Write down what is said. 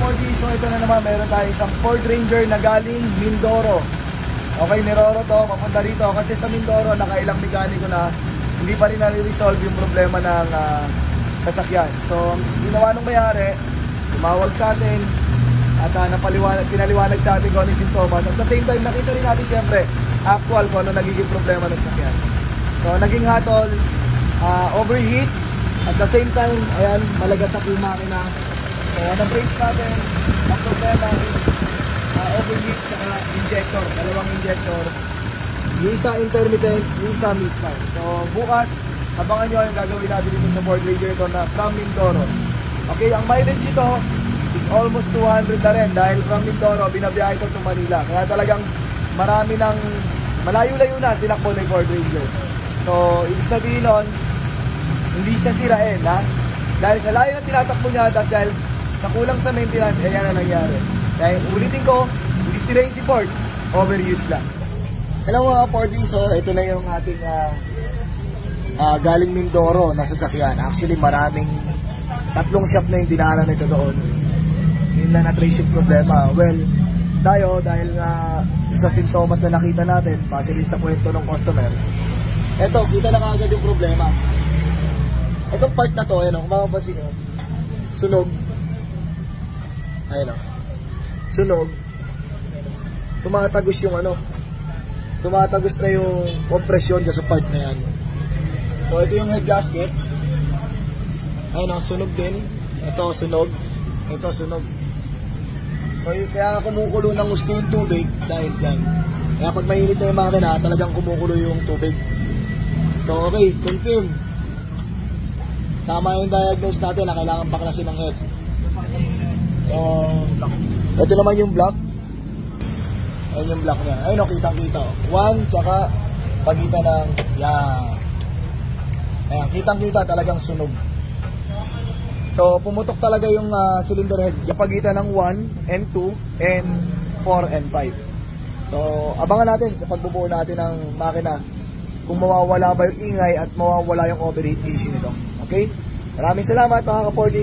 ka-4D, so ito na naman, meron tayo isang Ford Ranger na galing Mindoro. Okay, Miroro to, papunta dito kasi sa Mindoro, nakailang mekaniko na hindi pa rin na-resolve yung problema ng sasakyan. So, ginawa nung mayari, tumawag sa atin at pinaliwanag sa atin kung ano yung sintomas. At the same time, nakita rin natin syempre actual kung ano nagiging problema ng sasakyan. So, naging hatol, overheat, at the same time, ayan, malagatak yung makina. So, na-brace natin, ang problema is overheat tsaka injector, dalawang injector. Yung isa intermittent, yung isa misfire. So, bukas, abangan nyo yung gagawin natin dito sa Ford Ranger ito na from Mindoro. Okay, ang mileage ito is almost 200 na rin dahil from Mindoro, binabiyahe ito to Manila. Kaya talagang marami ng malayo-layo na tinakbo ng Ford Ranger. So, ibig sabihin nun, hindi siya sirain, ha? Dahil sa layo na tinatakbo niya at dahil sa kulang sa maintenance, ayan na nangyari. Kaya ulitin ko, hindi sirain si Ford, overused lang. Hello mga Fordy, so ito na yung ating galing Mindoro na sasakyan. Actually maraming, tatlong shop na yung dinaanan nito doon. Yun lang na-trace yung problema. Well, dahil sa sintomas na nakita natin, base rin sa kwento ng customer, eto, kita na kaagad yung problema. Itong part na to, ayun o, kung makapasin nyo, sunog. Ayun o, sunog. Tumatagos yung tumatagos na yung kompresyon dyan sa part na yan. So ito yung head gasket. Ayun o, sunog din. Ito sunog. Ito sunog. So kaya kumukulo ng gusto yung tubig dahil dyan. Kaya pag mainit na yung makina, talagang kumukulo yung tubig. So okay, confirm. Tama yung diagnose natin na kailangan baklasin ng head. So ito naman yung block. Ayun yung block niya. Ayun o, kitang-kita. 1, tsaka pagitan ng yan. Ayan, kitang-kita talagang sunog. So, pumutok talaga yung cylinder head. Yung pagitan ng 1 and 2 and 4 and 5. So, abangan natin sa pagbubuo natin ng makina kung mawawala ba yung ingay at mawawala yung overheat issue nito. Okay? Maraming salamat mga ka-4D.